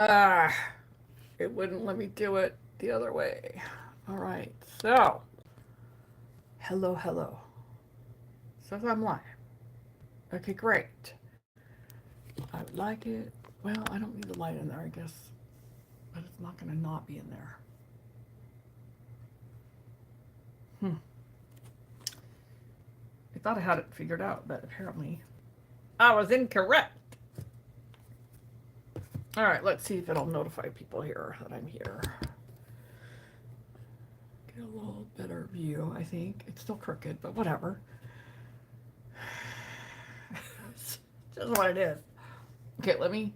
Ah, it wouldn't let me do it the other way. All right, so hello, hello. Says I'm live. Okay, great. I would like it. Well, I don't need the light in there, I guess, but it's not going to not be in there. Hmm. I thought I had it figured out, but apparently I was incorrect. All right, let's see if it'll notify people here that I'm here. Get a little better view, I think. It's still crooked, but whatever. It's just what it is. Okay, let me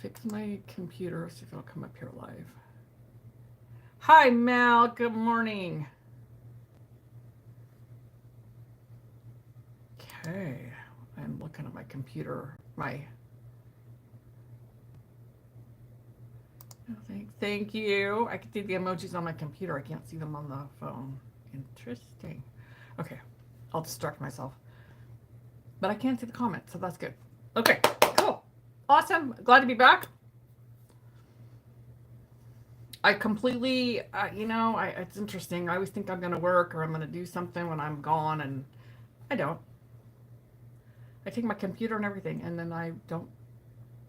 fix my computer, see if it'll come up here live. Hi, Mal. Good morning. Okay, I'm looking at my computer. Thank you. I can see the emojis on my computer. I can't see them on the phone. Interesting. Okay, I'll distract myself. But I can't see the comments, so that's good. Okay, cool. Awesome. Glad to be back. I completely, it's interesting. I always think I'm going to work or I'm going to do something when I'm gone, and I don't. I take my computer and everything, and then I don't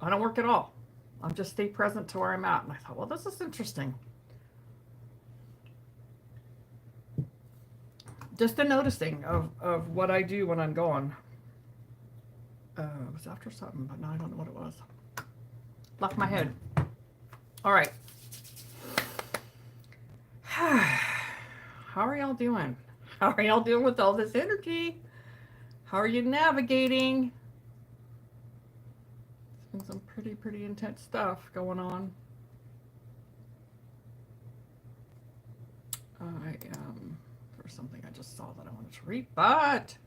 work at all. I'm just stay present to where I'm at. And I thought, well, this is interesting. Just a noticing of what I do when I'm gone. It was after something, but now I don't know what it was. Left my head. All right. How are y'all doing? How are y'all doing with all this energy? How are you navigating? There's been some pretty intense stuff going on. There's something I just saw that I wanted to read, but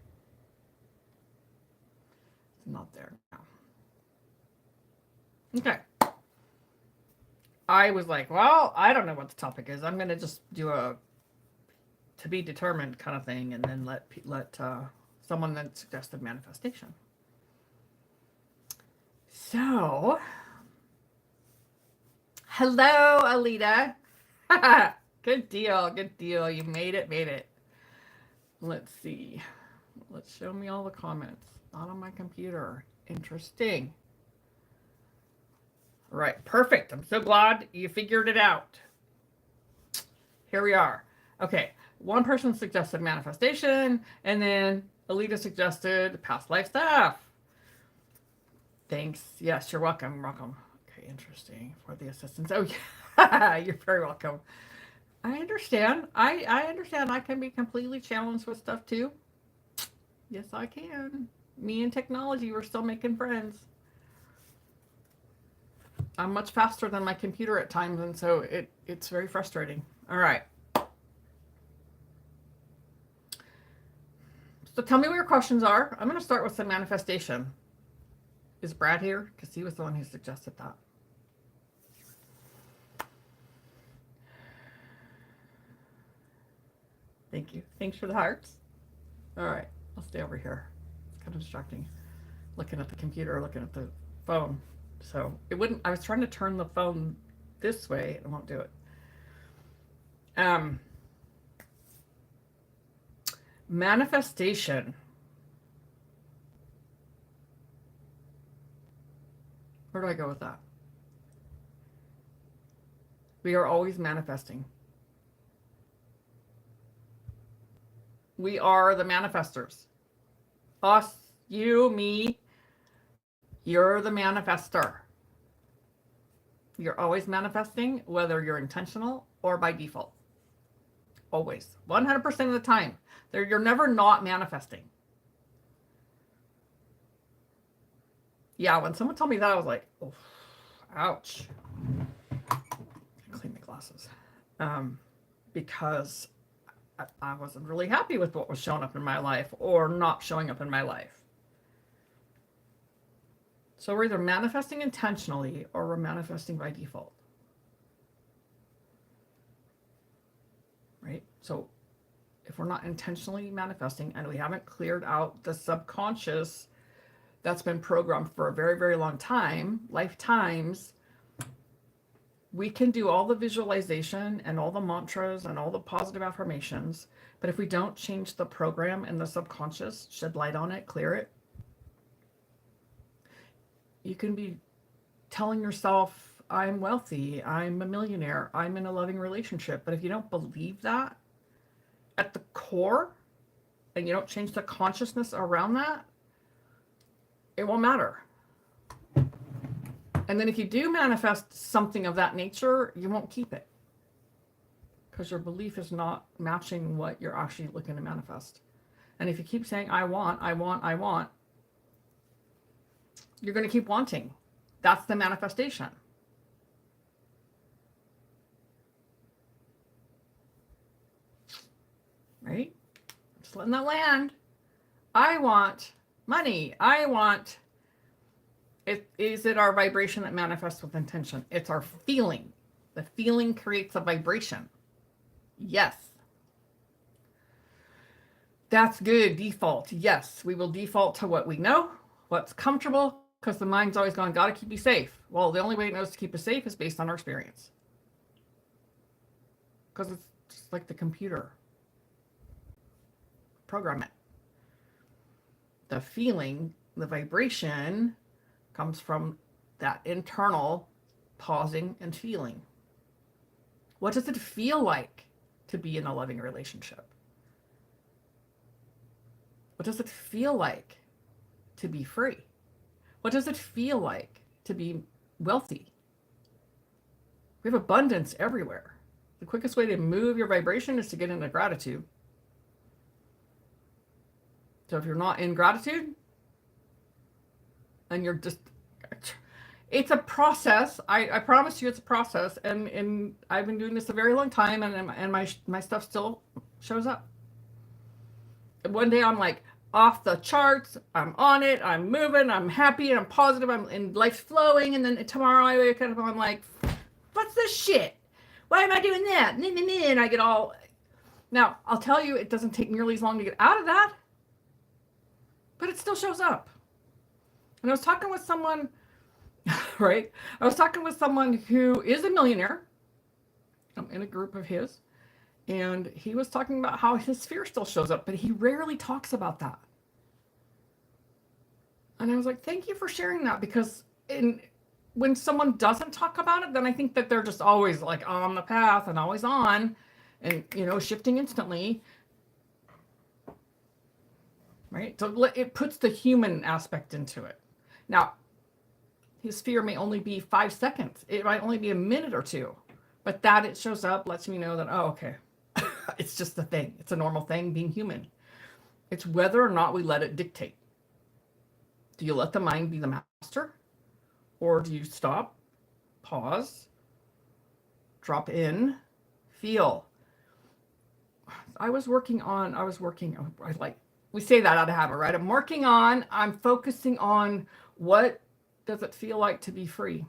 it's not there now. Okay. I was like, well, I don't know what the topic is. I'm going to just do a to be determined kind of thing, and then let someone that suggested manifestation. So, hello, Alita. Good deal, good deal. You made it. Let's see. Let's show me all the comments. Not on my computer. Interesting. All right, perfect. I'm so glad you figured it out. Here we are. Okay, one person suggested manifestation, and then Alita suggested past life stuff. Thanks. Yes, you're welcome. Welcome. Okay, interesting. For the assistance. Oh, yeah. You're very welcome. I understand. I understand. I can be completely challenged with stuff too. Yes, I can. Me and technology, we're still making friends. I'm much faster than my computer at times, and so it's very frustrating. All right. So tell me what your questions are. I'm going to start with some manifestation. Is Brad here? Because he was the one who suggested that. Thank you. Thanks for the hearts. All right. I'll stay over here. It's kind of distracting. Looking at the computer, looking at the phone. So it wouldn't, I was trying to turn the phone this way. It won't do it. Manifestation. Where do I go with that? We are always manifesting. We are the manifestors. Us, you, me, you're the manifester. You're always manifesting, whether you're intentional or by default. Always. 100% of the time. You're never not manifesting. Yeah, when someone told me that, I was like, oh, ouch. Clean my glasses. Because I wasn't really happy with what was showing up in my life or not showing up in my life. So we're either manifesting intentionally or we're manifesting by default. Right? So if we're not intentionally manifesting and we haven't cleared out the subconscious that's been programmed for a very, very long time, lifetimes, We can do all the visualization and all the mantras and all the positive affirmations, but if we don't change the program and the subconscious, shed light on it, clear it, you can be telling yourself, I'm wealthy, I'm a millionaire, I'm in a loving relationship. But if you don't believe that at the core and you don't change the consciousness around that, it won't matter. And then if you do manifest something of that nature, you won't keep it because your belief is not matching what you're actually looking to manifest. And if you keep saying, I want, you're going to keep wanting. That's the manifestation. Right? Just letting that land. I want money. I want... Is it our vibration that manifests with intention? It's our feeling. The feeling creates a vibration. Yes. That's good. Default. Yes. We will default to what we know, what's comfortable, because the mind's always going, got to keep you safe. Well, the only way it knows to keep us safe is based on our experience. Because it's just like the computer. Program it. The feeling, the vibration comes from that internal pausing and feeling. What does it feel like to be in a loving relationship? What does it feel like to be free? What does it feel like to be wealthy? We have abundance everywhere. The quickest way to move your vibration is to get into gratitude. So if you're not in gratitude, and you're just, it's a process. I promise you it's a process. And I've been doing this a very long time, and my stuff still shows up. One day I'm like off the charts. I'm on it. I'm moving. I'm happy and I'm positive. And life's flowing. And then tomorrow I wake up and I'm like, what's this shit? Why am I doing that? And I get all... Now, I'll tell you, it doesn't take nearly as long to get out of that, but it still shows up. And I was talking with someone, right? I was talking with someone who is a millionaire. I'm in a group of his. And he was talking about how his fear still shows up, but he rarely talks about that. And I was like, thank you for sharing that, because when someone doesn't talk about it, then I think that they're just always like on the path and always on and, shifting instantly. Right? So it puts the human aspect into it. Now, his fear may only be 5 seconds. It might only be a minute or two. But that it shows up lets me know that, oh, okay. It's just a thing. It's a normal thing, being human. It's whether or not we let it dictate. Do you let the mind be the master? Or do you stop, pause, drop in, feel? We say that out of habit, right? I'm focusing on, what does it feel like to be free?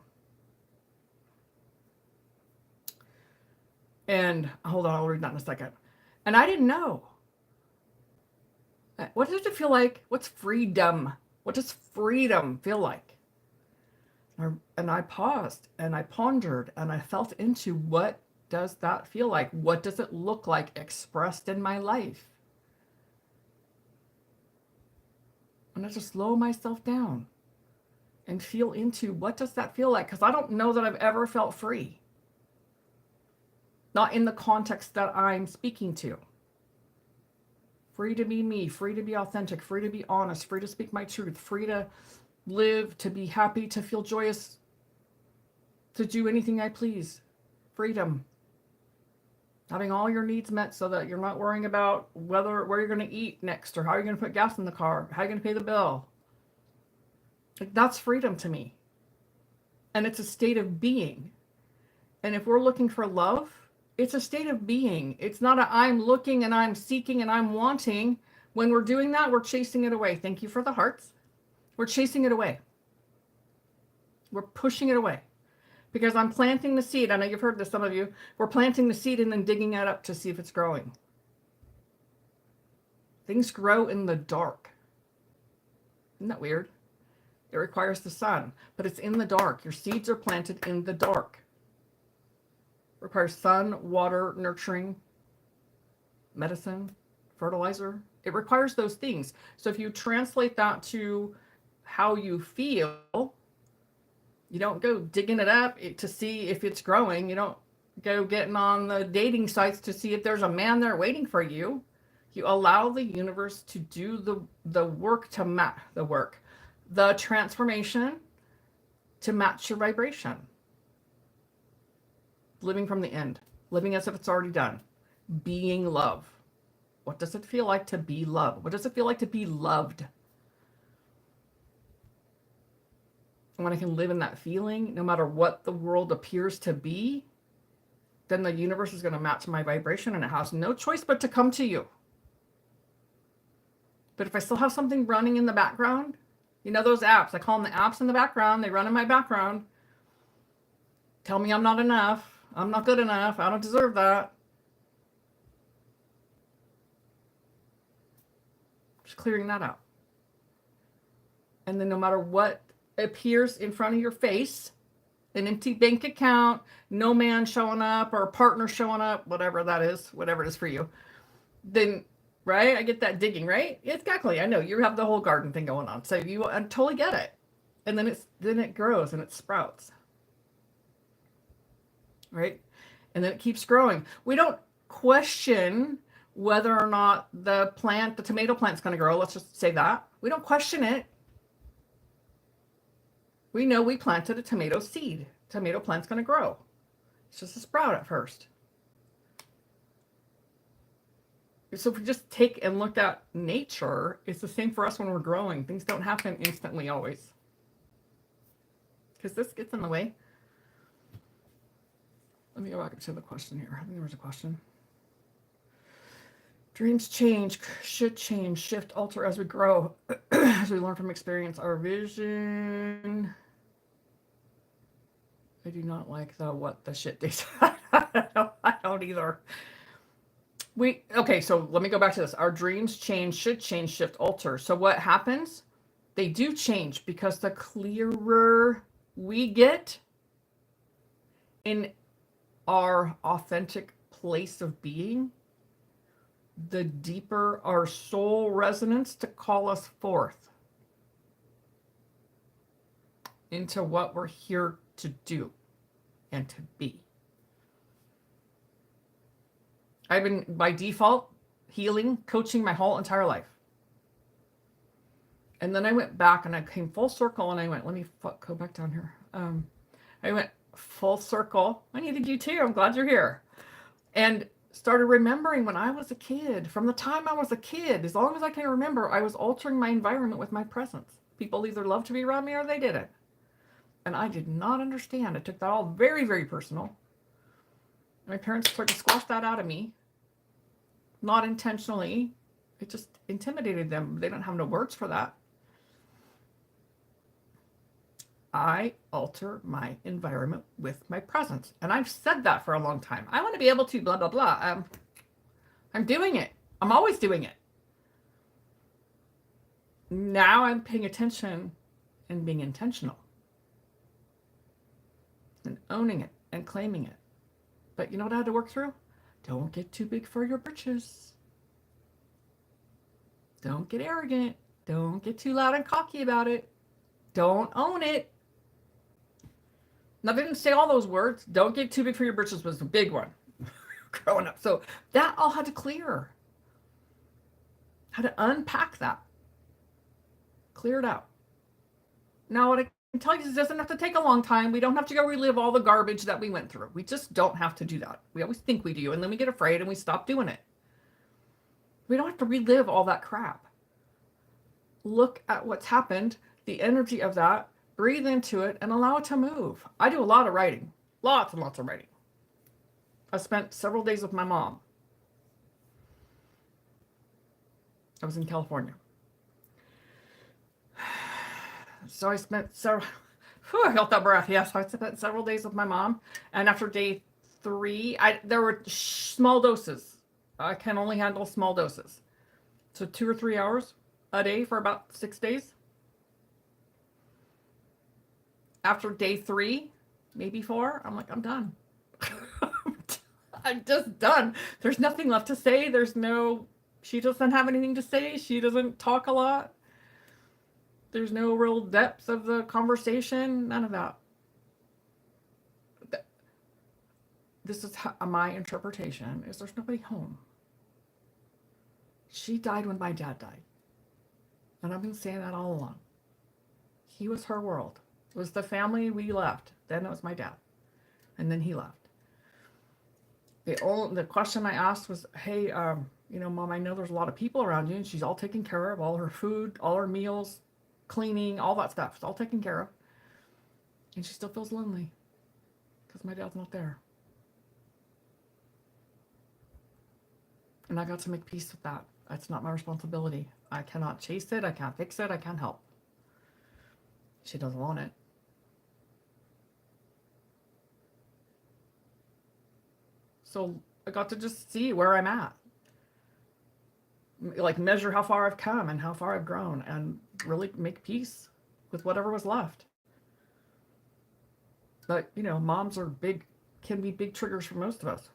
And hold on, I'll read that in a second. And I didn't know. What does it feel like? What's freedom? What does freedom feel like? And I paused and I pondered and I felt into, what does that feel like? What does it look like expressed in my life? And I just slow myself down and feel into, what does that feel like? Because I don't know that I've ever felt free. Not in the context that I'm speaking to. Free to be me, free to be authentic, free to be honest, free to speak my truth, free to live, to be happy, to feel joyous, to do anything I please. Freedom. Having all your needs met so that you're not worrying about where you're going to eat next, or how you're going to put gas in the car, how you're going to pay the bill. Like, that's freedom to me. And it's a state of being. And if we're looking for love, it's a state of being. It's not I'm looking and I'm seeking and I'm wanting. When we're doing that, we're chasing it away. Thank you for the hearts. We're chasing it away. We're pushing it away. Because I'm planting the seed. I know you've heard this, some of you. We're planting the seed and then digging it up to see if it's growing. Things grow in the dark. Isn't that weird? It requires the sun, but it's in the dark. Your seeds are planted in the dark. requires sun, water, nurturing, medicine, fertilizer. It requires those things. So if you translate that to how you feel, you don't go digging it up to see if it's growing. You don't go getting on the dating sites to see if there's a man there waiting for you. You allow the universe to do the work to match the transformation to match your vibration. Living from the end, living as if it's already done, being love. What does it feel like to be loved? What does it feel like to be loved? And when I can live in that feeling, no matter what the world appears to be, then the universe is going to match my vibration, and it has no choice but to come to you. But if I still have something running in the background, you know those apps, I call them the apps in the background, they run in my background, tell me I'm not enough, I'm not good enough, I don't deserve that. Just clearing that out. And then no matter what appears in front of your face, an empty bank account, no man showing up or a partner showing up, whatever that is, whatever it is for you, then, right? I get that digging, right? Exactly. I know you have the whole garden thing going on. So I totally get it. And then it grows and it sprouts. Right? And then it keeps growing. We don't question whether or not the tomato plant's going to grow. Let's just say that. We don't question it. We know we planted a tomato seed. Tomato plant's going to grow. It's just a sprout at first. So if we just take and look at nature, it's the same for us when we're growing. Things don't happen instantly always. Because this gets in the way. Let me go back to the question here. I think there was a question. Dreams change, should change, shift, alter as we grow, as we learn from experience. Our vision. I do not like the shit days. I don't either. Okay, so let me go back to this. Our dreams change, should change, shift, alter. So what happens? They do change because the clearer we get in our authentic place of being, the deeper our soul resonance to call us forth into what we're here to do and to be. I've been, by default, healing, coaching my whole entire life. And then I went back and I came full circle and I went, let me go back down here. I went full circle. I needed you too. I'm glad you're here. And started remembering when I was a kid, from the time I was a kid, as long as I can remember, I was altering my environment with my presence. People either loved to be around me or they didn't. And I did not understand. I took that all very, very personal. My parents tried to squash that out of me. Not intentionally. It just intimidated them. They don't have no words for that. I alter my environment with my presence. And I've said that for a long time. I want to be able to blah, blah, blah. I'm doing it. I'm always doing it. Now I'm paying attention and being intentional. And owning it and claiming it. But you know what I had to work through? Don't get too big for your britches. Don't get arrogant. Don't get too loud and cocky about it. Don't own it. Now, they didn't say all those words. Don't get too big for your britches was the big one growing up. So that all had to clear. Had to unpack that. Clear it out. Now, what I can tell you is it doesn't have to take a long time. We don't have to go relive all the garbage that we went through. We just don't have to do that. We always think we do, and then we get afraid and we stop doing it. We don't have to relive all that crap. Look at what's happened, the energy of that, breathe into it, and allow it to move. I do a lot of writing. Lots and lots of writing. I spent several days with my mom. I was in California. So I spent several, I felt that breath. Yes, I spent several days with my mom. And after day 3, there were small doses. I can only handle small doses. So 2 or 3 hours a day for about 6 days. After day 3, maybe 4, I'm like, I'm done. I'm I'm just done. There's nothing left to say. She doesn't have anything to say. She doesn't talk a lot. There's no real depth of the conversation. None of that. This is my interpretation, is there's nobody home. She died when my dad died. And I've been saying that all along. He was her world. It was the family we left. Then it was my dad. And then he left. The question I asked was, hey, Mom, I know there's a lot of people around you, and she's all taken care of, all her food, all her meals, cleaning, all that stuff. It's all taken care of. And she still feels lonely because my dad's not there. And I got to make peace with that. That's not my responsibility. I cannot chase it. I can't fix it. I can't help. She doesn't want it. So I got to just see where I'm at. Like measure how far I've come and how far I've grown and really make peace with whatever was left. But, moms can be big triggers for most of us.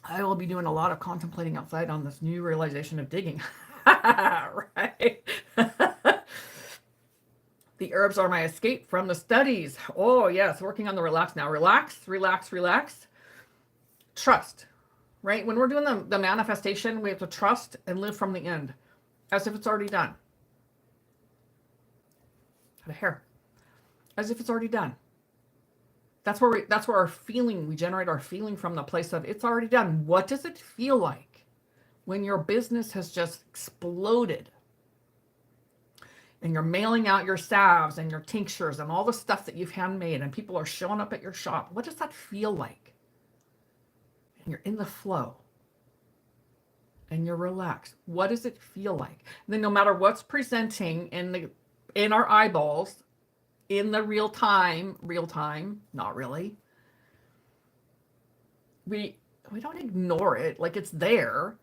I will be doing a lot of contemplating outside on this new realization of digging. Right? The herbs are my escape from the studies. Oh, yes, working on the relax now. Relax, relax, relax. Trust, right? When we're doing the manifestation, we have to trust and live from the end as if it's already done. Got a hair. As if it's already done. That's where our feeling, we generate our feeling from the place of it's already done. What does it feel like when your business has just exploded? And you're mailing out your salves and your tinctures and all the stuff that you've handmade and people are showing up at your shop. What does that feel like? And you're in the flow. And you're relaxed. What does it feel like? And then no matter what's presenting in our eyeballs, in the real time, not really. We don't ignore it like it's there,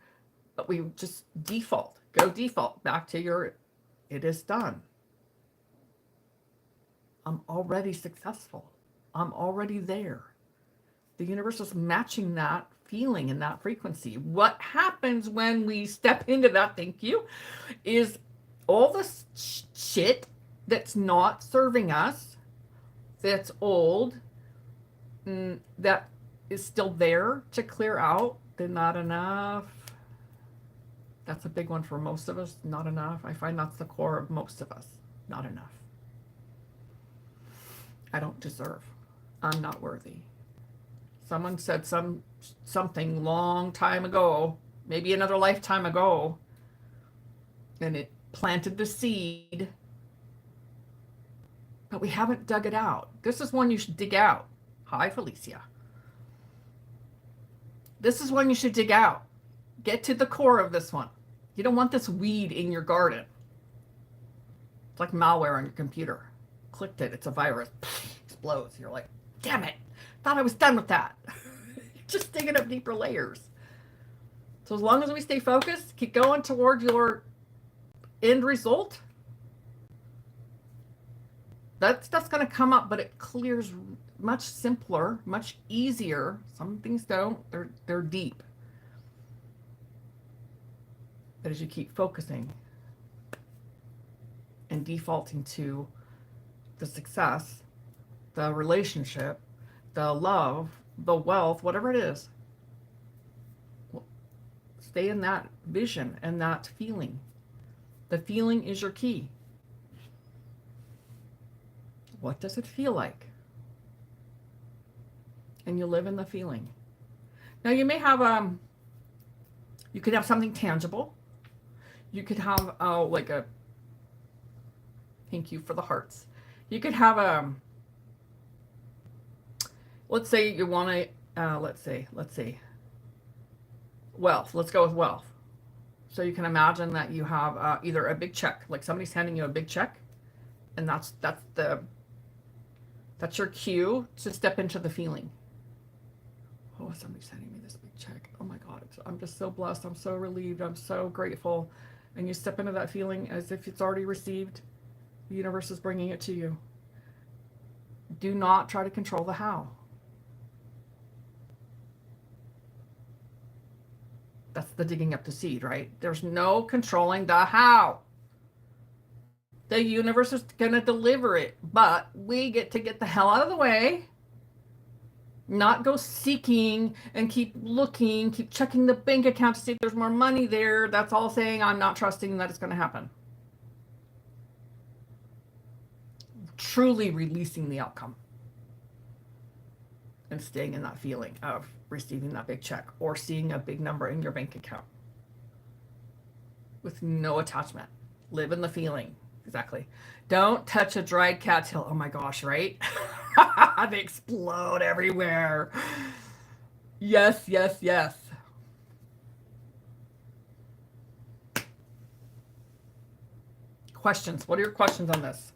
but we just go default back to it is done. I'm already successful. I'm already there. The universe is matching that feeling and that frequency. What happens when we step into that, thank you, is all this shit that's not serving us, that's old, that is still there to clear out. They're not enough. That's a big one for most of us. Not enough. I find that's the core of most of us. Not enough. I don't deserve. I'm not worthy. Someone said something long time ago, maybe another lifetime ago, and it planted the seed, but we haven't dug it out. This is one you should dig out. Hi, Felicia. This is one you should dig out. Get to the core of this one. You don't want this weed in your garden. It's like malware on your computer. Clicked it, it's a virus. Explodes. You're like, damn it. Thought I was done with that. Just digging up deeper layers. So as long as we stay focused, keep going toward your end result, that stuff's going to come up, but it clears much simpler, much easier. Some things don't. They're deep. But as you keep focusing and defaulting to the success, the relationship, the love, the wealth, whatever it is, stay in that vision and that feeling. The feeling is your key. What does it feel like? And you live in the feeling. Now you may have you could have something tangible. You could have like a, thank you for the hearts. You could have let's say you want to, let's say, wealth. Let's go with wealth. So you can imagine that you have either a big check, like somebody's handing you a big check, and that's your cue to step into the feeling. Oh, somebody's sending me this big check. Oh my God, I'm just so blessed. I'm so relieved. I'm so grateful. And you step into that feeling as if it's already received. The universe is bringing it to you. Do not try to control the how. That's the digging up the seed, right? There's no controlling the how. The universe is going to deliver it, but we get to get the hell out of the way, not go seeking and keep looking, keep checking the bank account to see if there's more money there. That's all saying I'm not trusting that it's going to happen. Truly releasing the outcome and staying in that feeling of receiving that big check or seeing a big number in your bank account with no attachment. Live in the feeling. Exactly. Don't touch a dried cattail. Oh my gosh, right? They explode everywhere. Yes, yes, yes. Questions. What are your questions on this?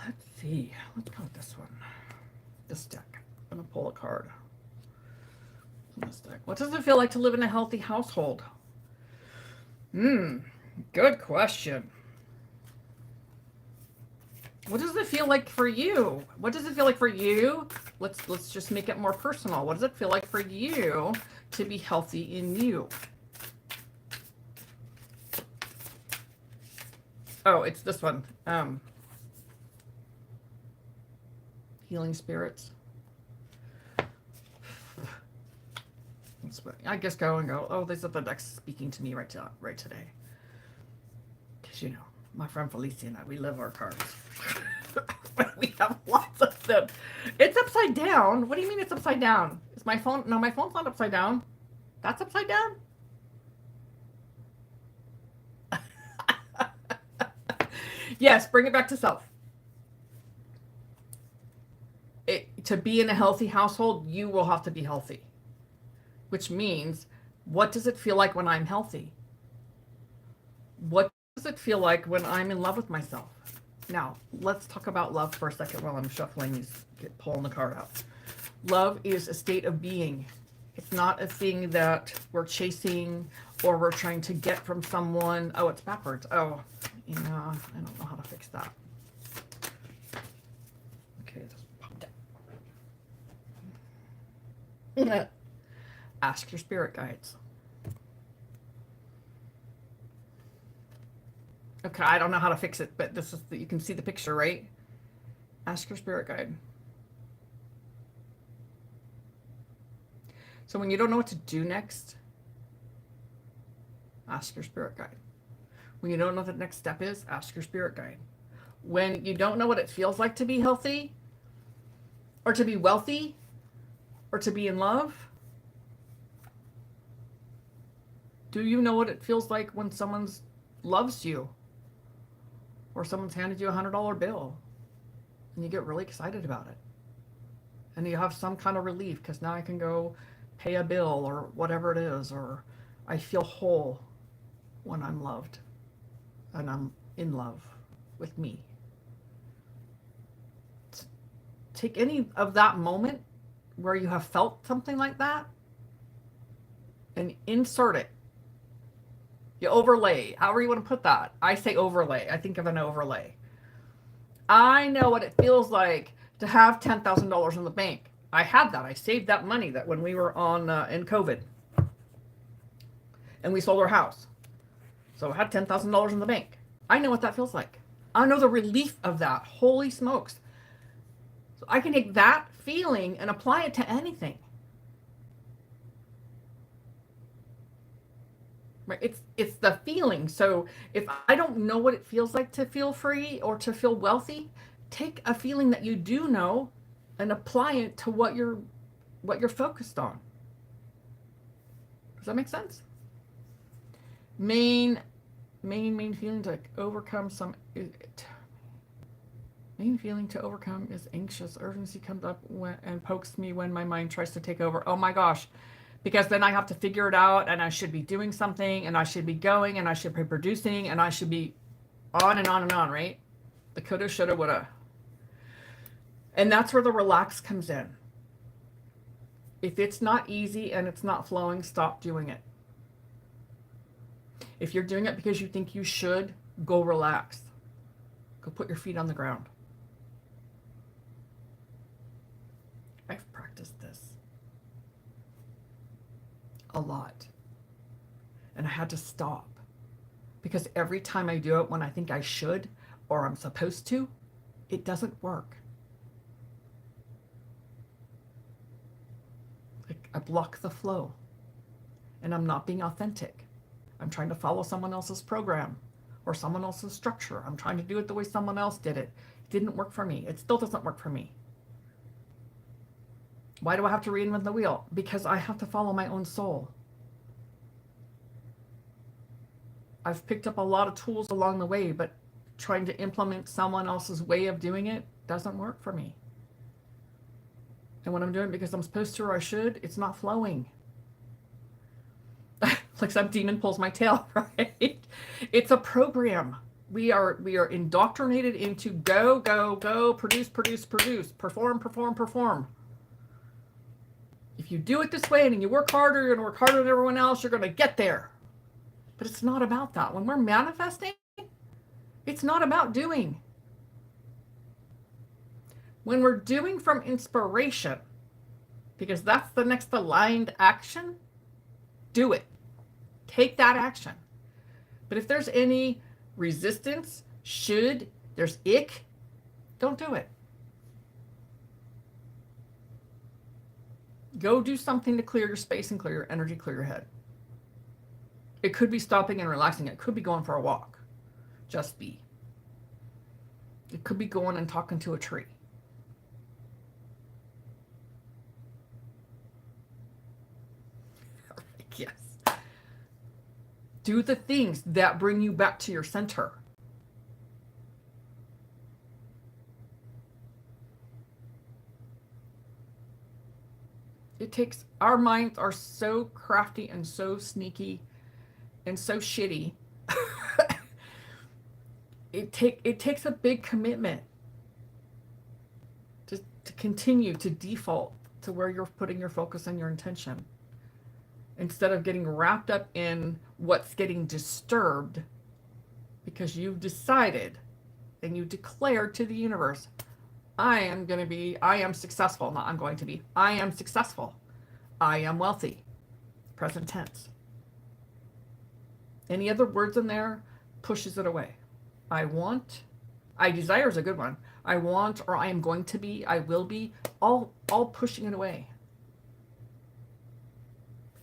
Let's see. Let's go with this one. This deck. I'm going to pull a card from this deck. What does it feel like to live in a healthy household? Good question. What does it feel like for you? What does it feel like for you? Let's just make it more personal. What does it feel like for you to be healthy in you? Oh, it's this one. Healing spirits. I guess go and go. Oh, these are the decks speaking to me right today. Because, you know, my friend Felicia and I, we live our cards. We have lots of them. It's upside down. What do you mean it's upside down? Is my phone? No, my phone's not upside down. That's upside down? Yes, bring it back to self. To be in a healthy household, you will have to be healthy. Which means, what does it feel like when I'm healthy? What does it feel like when I'm in love with myself? Now, let's talk about love for a second while I'm shuffling these, pulling the card out. Love is a state of being. It's not a thing that we're chasing or we're trying to get from someone. Oh, it's backwards. Oh, yeah, I don't know how to fix that. Okay, just pop down. Ask your spirit guides. Okay, I don't know how to fix it, but this is you can see the picture, right? Ask your spirit guide. So when you don't know what to do next, ask your spirit guide. When you don't know what the next step is, ask your spirit guide. When you don't know what it feels like to be healthy, or to be wealthy, or to be in love, do you know what it feels like when someone loves you? Or someone's handed you $100 bill and you get really excited about it. And you have some kind of relief because now I can go pay a bill or whatever it is, or I feel whole when I'm loved and I'm in love with me. Take any of that moment where you have felt something like that and insert it. You overlay, however you want to put that. I say overlay. I think of an overlay. I know what it feels like to have $10,000 in the bank. I had that. I saved that money that when we were on in COVID. And we sold our house. So I had $10,000 in the bank. I know what that feels like. I know the relief of that. Holy smokes. So I can take that feeling and apply it to anything. Right? It's the feeling. So if I don't know what it feels like to feel free or to feel wealthy, take a feeling that you do know and apply it to what you're focused on. Does that make sense? Main feeling to overcome main feeling to overcome is anxious. Urgency comes up and pokes me when my mind tries to take over. Oh my gosh. Because then I have to figure it out, and I should be doing something, and I should be going, and I should be producing, and I should be on and on and on, right? The coulda, shoulda, woulda. And that's where the relax comes in. If it's not easy and it's not flowing, stop doing it. If you're doing it because you think you should, go relax. Go put your feet on the ground. I've practiced this. a lot. And I had to stop. Because every time I do it when I think I should or I'm supposed to, it doesn't work. Like, I block the flow. And I'm not being authentic. I'm trying to follow someone else's program or someone else's structure. I'm trying to do it the way someone else did it. It didn't work for me. It still doesn't work for me. Why do I have to reinvent the wheel? Because I have to follow my own soul. I've picked up a lot of tools along the way, but trying to implement someone else's way of doing it doesn't work for me. And when I'm doing it because I'm supposed to or I should, it's not flowing. Like some demon pulls my tail, right? It's a program. We are indoctrinated into go, go, go, produce, produce, produce, perform, perform, perform. If you do it this way and you work harder, you're going to work harder than everyone else, you're going to get there. But it's not about that. When we're manifesting, it's not about doing. When we're doing from inspiration, because that's the next aligned action, do it. Take that action. But if there's any resistance, there's ick, don't do it. Go do something to clear your space and clear your energy, clear your head. It could be stopping and relaxing. It could be going for a walk. Just be. It could be going and talking to a tree. Yes. Do the things that bring you back to your center. It takes, our minds are so crafty and so sneaky and so shitty. It takes a big commitment to continue to default to where you're putting your focus and your intention, instead of getting wrapped up in what's getting disturbed, because you've decided and you declared to the universe, I am successful. Not I'm going to be. I am successful. I am wealthy. Present tense. Any other words in there pushes it away. I desire is a good one. I want, or I am going to be, I will be, all pushing it away.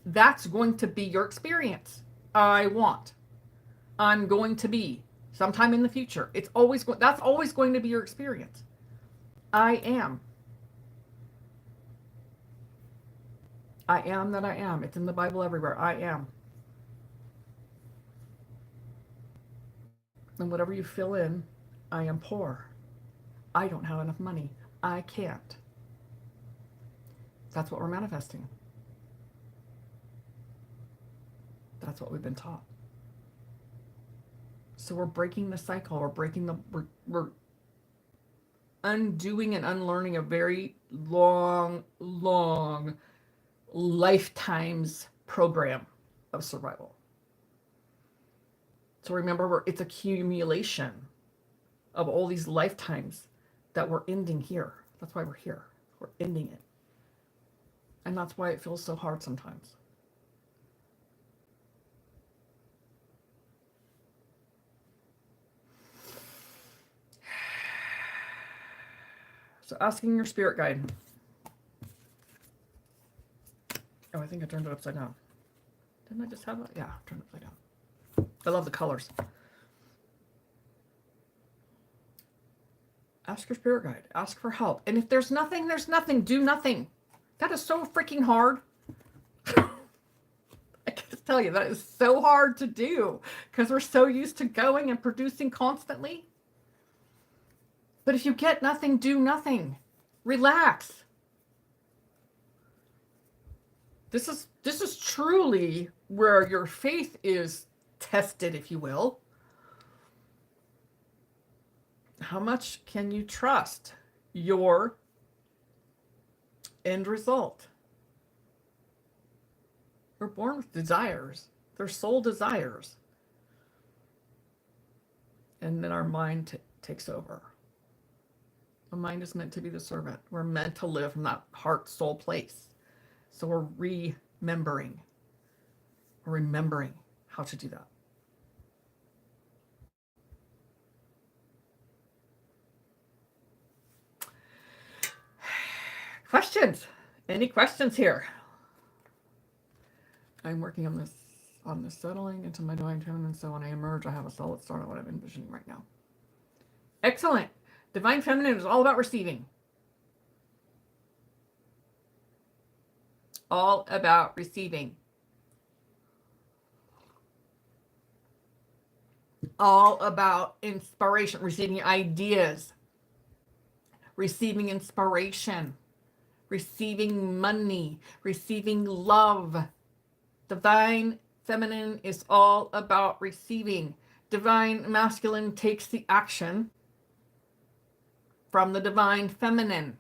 That's going to be your experience. I want. I'm going to be sometime in the future. That's always going to be your experience. I am. I am that I am. It's in the Bible everywhere. I am. And whatever you fill in, I am poor. I don't have enough money. I can't. That's what we're manifesting. That's what we've been taught. So we're breaking the cycle. We're undoing and unlearning a very long lifetimes program of survival. So remember, it's accumulation of all these lifetimes that we're ending here. That's why we're here. We're ending it. And that's why it feels so hard sometimes. So asking your spirit guide. Oh, I think I turned it upside down. Didn't I just have it? Yeah, turned it upside down. I love the colors. Ask your spirit guide. Ask for help. And if there's nothing, there's nothing. Do nothing. That is so freaking hard. I can just tell you, that is so hard to do because we're so used to going and producing constantly. But if you get nothing, do nothing. Relax. This is truly where your faith is tested, if you will. How much can you trust your end result? We're born with desires. They're soul desires. And then our mind takes over. The mind is meant to be the servant. We're meant to live from that heart soul place. So we're remembering. remembering how to do that. Questions? Any questions here? I'm working on this settling into my divine feminine, so when I emerge, I have a solid start on what I'm envisioning right now. Excellent. Divine feminine is all about receiving. All about receiving. All about inspiration, receiving ideas, receiving inspiration, receiving money, receiving love. Divine feminine is all about receiving. Divine masculine takes the action from the divine feminine.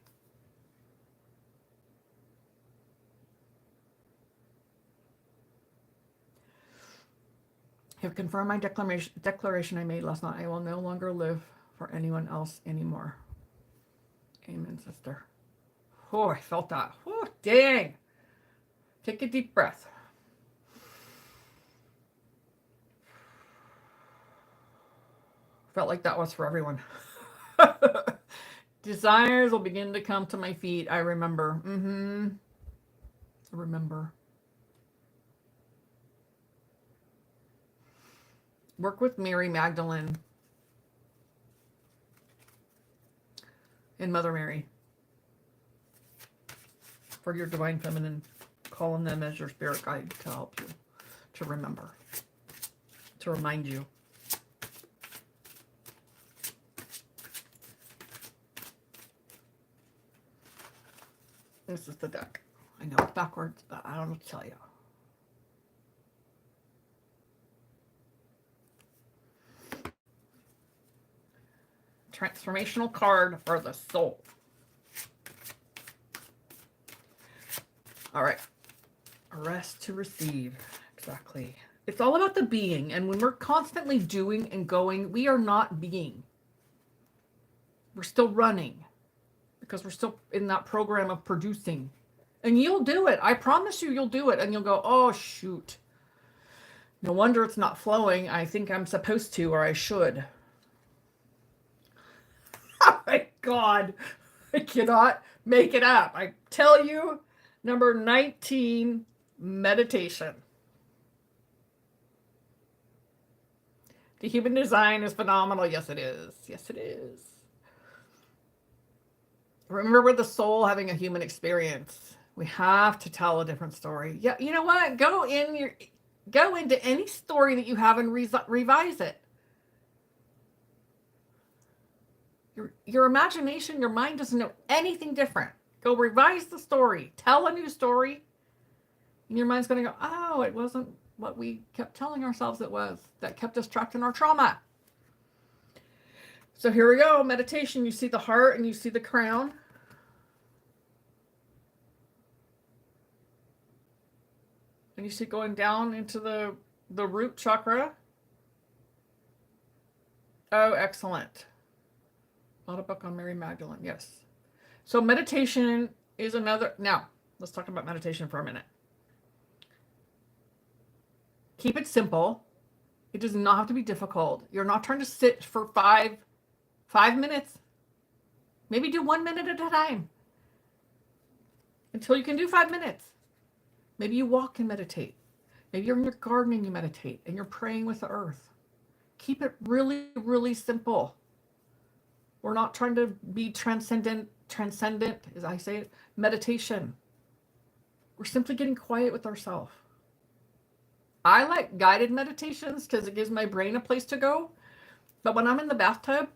I have confirmed my declaration I made last night. I will no longer live for anyone else anymore. Amen, sister. Oh, I felt that. Oh, dang. Take a deep breath. Felt like that was for everyone. Desires will begin to come to my feet. I remember. I remember. Work with Mary Magdalene and Mother Mary for your divine feminine. Call on them as your spirit guide to help you, to remember, to remind you. This is the deck. I know it's backwards, but I don't know what to tell you. Transformational card for the soul. All right. Rest to receive. Exactly. It's all about the being. And when we're constantly doing and going, we are not being. We're still running because we're still in that program of producing. And you'll do it. I promise you, you'll do it. And you'll go, oh, shoot. No wonder it's not flowing. I think I'm supposed to, or I should. Oh my God. I cannot make it up. I tell you, number 19, meditation. The human design is phenomenal. Yes, it is. Yes, it is. Remember the soul having a human experience. We have to tell a different story. Yeah, you know what? Go into any story that you have and revise it. Your imagination, your mind doesn't know anything different. Go revise the story. Tell a new story. And your mind's going to go, oh, it wasn't what we kept telling ourselves it was. That kept us trapped in our trauma. So here we go. Meditation. You see the heart and you see the crown. And you see going down into the root chakra. Oh, excellent. Not a book on Mary Magdalene. Yes. So meditation is another. Now, let's talk about meditation for a minute. Keep it simple. It does not have to be difficult. You're not trying to sit for five minutes. Maybe do 1 minute at a time until you can do 5 minutes. Maybe you walk and meditate. Maybe you're in your garden and you meditate and you're praying with the earth. Keep it really, really simple. We're not trying to be transcendent, as I say it, meditation. We're simply getting quiet with ourselves. I like guided meditations because it gives my brain a place to go. But when I'm in the bathtub,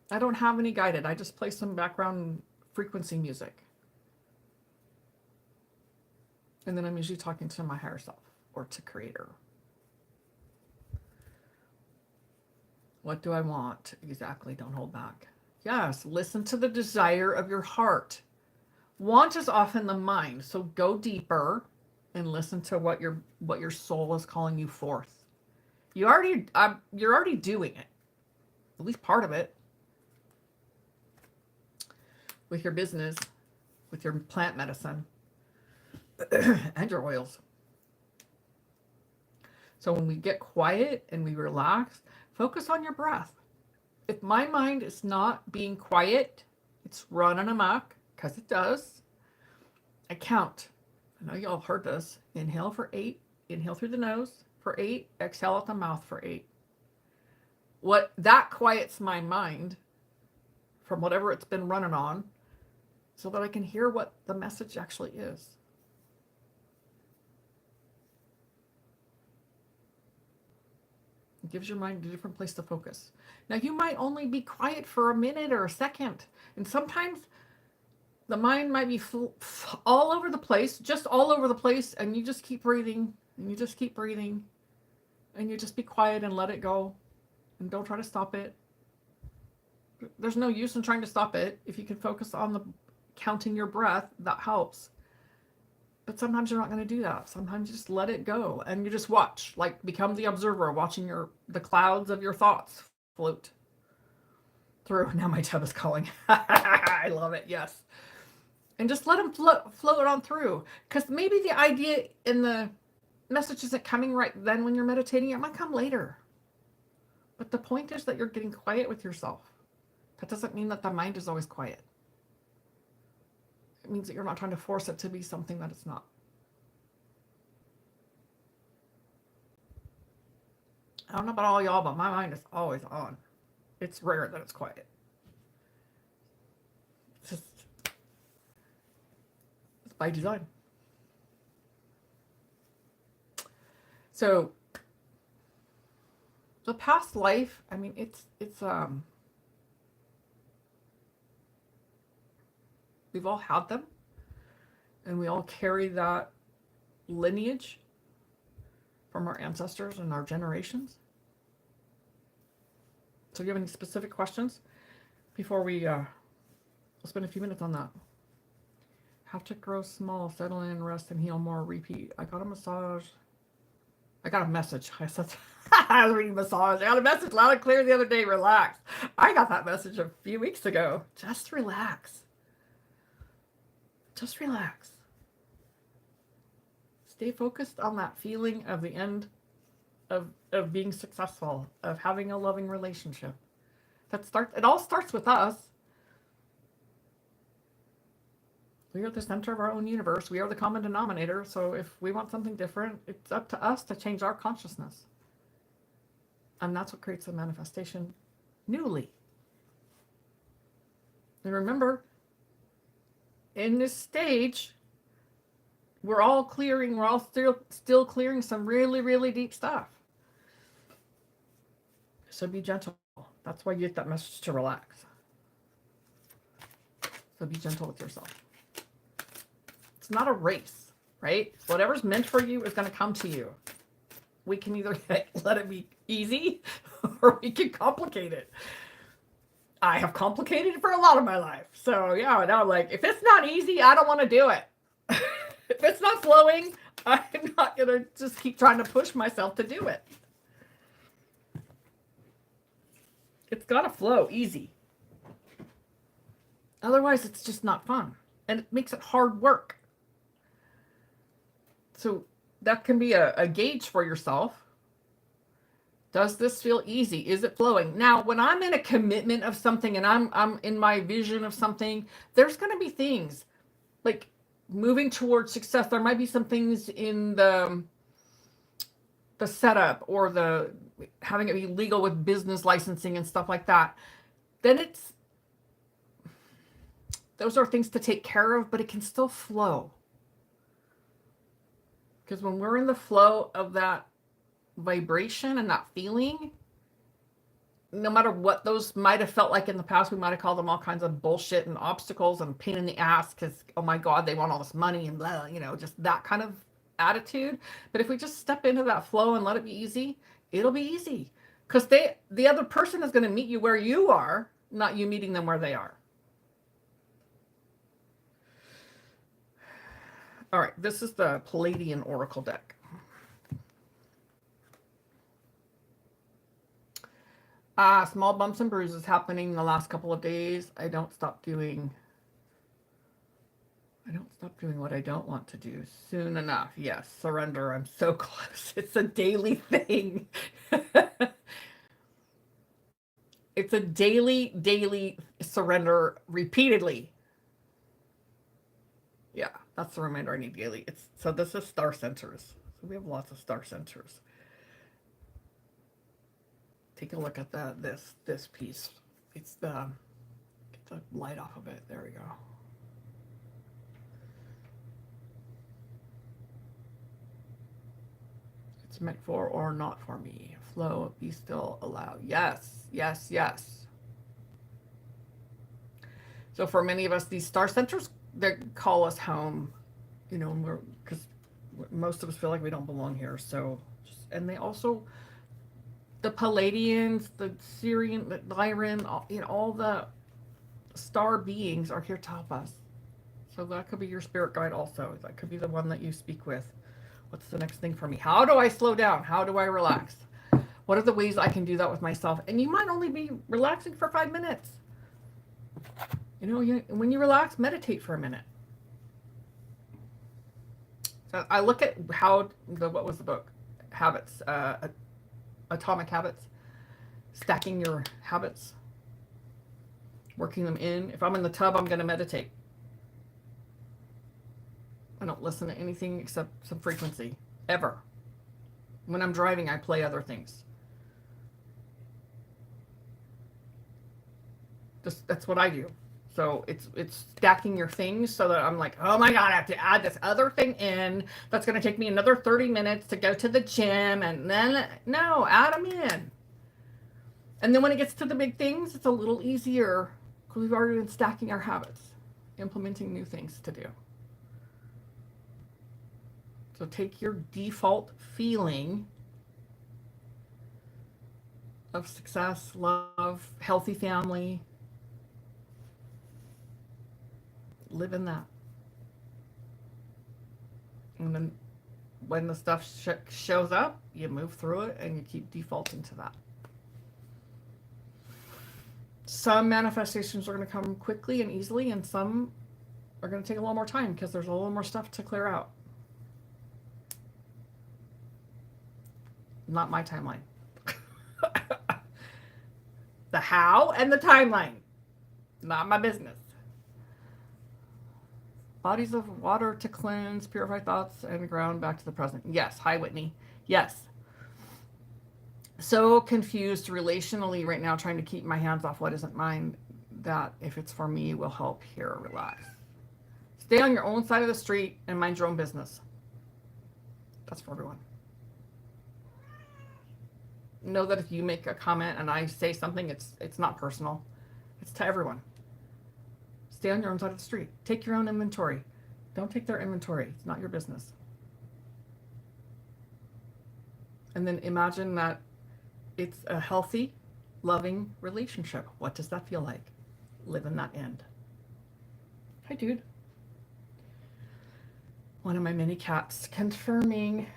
I don't have any guided. I just play some background frequency music. And then I'm usually talking to my higher self or to Creator. What do I want? Exactly. Don't hold back. Yes, listen to the desire of your heart. Want is often the mind, so go deeper and listen to what your soul is calling you forth. You're already doing it, at least part of it, with your business, with your plant medicine, and your oils. So when we get quiet and we relax, focus on your breath. If my mind is not being quiet, it's running amok, because it does. I count. I know y'all heard this. Inhale for 8. Inhale through the nose for 8. Exhale out the mouth for 8. What that quiets my mind from whatever it's been running on, so that I can hear what the message actually is. It gives your mind a different place to focus. Now, you might only be quiet for a minute or a second, and sometimes the mind might be all over the place, just all over the place, and you just keep breathing, and you just keep breathing, and you just be quiet and let it go, and don't try to stop it. There's no use in trying to stop it. If you can focus on the counting your breath, that helps. But sometimes you're not going to do that. Sometimes you just let it go, and you just watch, like become the observer, watching the clouds of your thoughts float through. Now my tub is calling. I love it. Yes. And just let them float on through. Because maybe the idea in the message isn't coming right then when you're meditating. It might come later. But the point is that you're getting quiet with yourself. That doesn't mean that the mind is always quiet. It means that you're not trying to force it to be something that it's not. I don't know about all y'all, but my mind is always on. It's rare that it's quiet. It's by design. So the past life, I mean, it's we've all had them, and we all carry that lineage from our ancestors and our generations. So do you have any specific questions before we'll spend a few minutes on that? Have to grow small, settle in, rest, and heal more. Repeat. I got a massage. I got a message. I said, I was reading massage. I got a message loud and clear the other day. Relax. I got that message a few weeks ago. Just relax. Just relax. Stay focused on that feeling of the end of being successful, of having a loving relationship. It all starts with us. We are the center of our own universe. We are the common denominator. So if we want something different, it's up to us to change our consciousness. And that's what creates the manifestation newly. And remember, in this stage, we're all still clearing some really, really deep stuff. So be gentle. That's why you get that message to relax. So be gentle with yourself. It's not a race, right? Whatever's meant for you is going to come to you. We can either let it be easy or we can complicate it. I have complicated it for a lot of my life. So yeah, now I'm like, if it's not easy, I don't want to do it. If it's not flowing, I'm not going to just keep trying to push myself to do it. It's got to flow easy. Otherwise, it's just not fun. And it makes it hard work. So that can be a gauge for yourself. Does this feel easy? Is it flowing? Now, when I'm in a commitment of something and I'm in my vision of something, there's going to be things like moving towards success. There might be some things in the setup or the having it be legal with business licensing and stuff like that. Then those are things to take care of, but it can still flow. Because when we're in the flow of that vibration and that feeling, no matter what those might have felt like in the past, we might have called them all kinds of bullshit and obstacles and pain in the ass because, oh my God, they want all this money and blah, just that kind of attitude. But if we just step into that flow and let it be easy, it'll be easy. Because the other person is going to meet you where you are, not you meeting them where they are. All right, this is the Palladian Oracle deck. Small bumps and bruises happening the last couple of days. I don't stop doing I don't stop doing what I don't want to do soon enough. Yes, surrender. I'm so close. It's a daily thing. It's a daily surrender repeatedly. Yeah, that's the reminder I need daily. It's so this is star sensors. So we have lots of star sensors. Take a look at this piece. It's the get the light off of it. There we go. It's meant for or not for me. Flow, be still, allow. Yes, yes, yes. So for many of us, these star centers that call us home, you know, we're because most of us feel like we don't belong here. So, and they also the Palladians, the Syrian, the Lyran, you know, all the star beings are here to help us. So that could be your spirit guide also. That could be the one that you speak with. What's the next thing for me? How do I slow down? How do I relax? What are the ways I can do that with myself? And you might only be relaxing for 5 minutes. You know, when you relax, meditate for a minute. So I look at how what was the book? Habits, Atomic Habits, stacking your habits, working them in. If I'm in the tub, I'm going to meditate. I don't listen to anything except some frequency, ever. When I'm driving, I play other things. That's what I do. So it's stacking your things so that I'm like, oh my God, I have to add this other thing in. That's going to take me another 30 minutes to go to the gym. And then, no, add them in. And then when it gets to the big things, it's a little easier because we've already been stacking our habits, implementing new things to do. So take your default feeling of success, love, healthy family. Live in that. And then when the stuff shows up, you move through it and you keep defaulting to that. Some manifestations are going to come quickly and easily, and some are going to take a little more time because there's a little more stuff to clear out. Not my timeline. The how and the timeline. Not my business. Bodies of water to cleanse, purify thoughts, and ground back to the present. Yes. Hi, Whitney. Yes. So confused relationally right now, trying to keep my hands off what isn't mine, that if it's for me will help here. Relax. Stay on your own side of the street and mind your own business. That's for everyone. Know that if you make a comment and I say something, it's not personal. It's to everyone. Stay on your own side of the street. Take your own inventory. Don't take their inventory. It's not your business. And then imagine that it's a healthy, loving relationship. What does that feel like? Live in that end. Hi, dude. One of my mini cats confirming.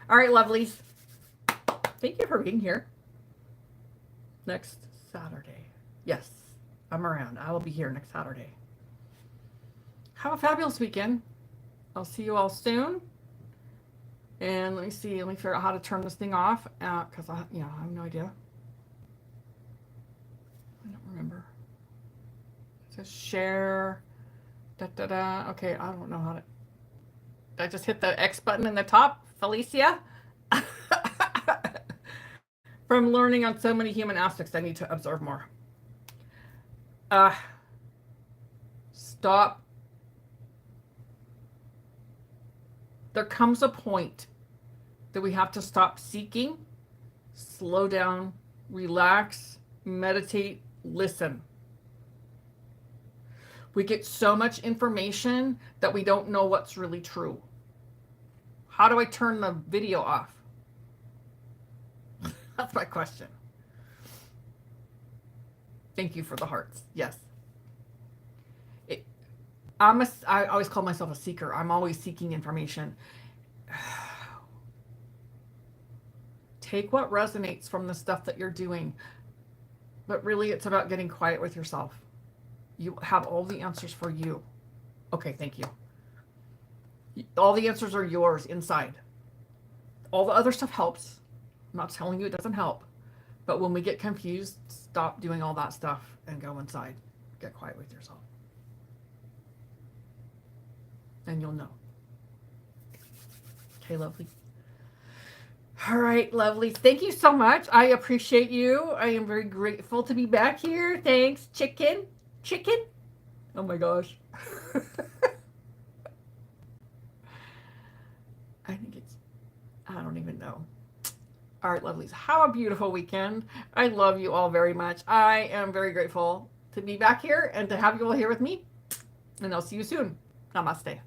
All right, lovelies. Thank you for being here. Next Saturday. Yes, I'm around. I will be here next Saturday. Have a fabulous weekend. I'll see you all soon. And let me see. Let me figure out how to turn this thing off because I have no idea. I don't remember. It says share. Da da da. Okay, I don't know how to. Did I just hit the X button in the top, Felicia? From learning on so many human aspects, I need to observe more. Stop. There comes a point that we have to stop seeking, slow down, relax, meditate, listen. We get so much information that we don't know what's really true. How do I turn the video off? That's my question. Thank you for the hearts. Yes. I always call myself a seeker. I'm always seeking information. Take what resonates from the stuff that you're doing. But really, it's about getting quiet with yourself. You have all the answers for you. Okay, thank you. All the answers are yours inside. All the other stuff helps. I'm not telling you it doesn't help. But when we get confused, stop doing all that stuff and go inside. Get quiet with yourself. And you'll know. Okay, lovely. All right, lovely. Thank you so much. I appreciate you. I am very grateful to be back here. Thanks, chicken. Chicken? Oh my gosh. I think it's, I don't even know. All right, lovelies. Have a beautiful weekend. I love you all very much. I am very grateful to be back here and to have you all here with me. And I'll see you soon. Namaste.